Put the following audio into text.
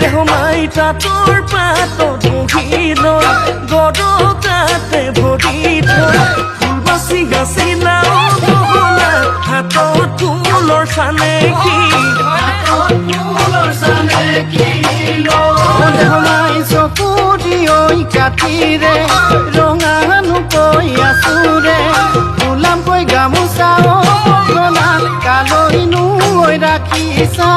দেহ মাই তাঁতৰ পাতত বহি লৈ গৰকাতে ভৰি থৈ ফুল বাচি গাছি লাও গহনা হাতত ফুলৰ চানেকি দেহ মাই চকু দিয়ৈ কাঠিৰে ৰঙানুকৈ আছোৰে গোলামকৈ গামোচা গলা কালৈ নুই ৰাখিছা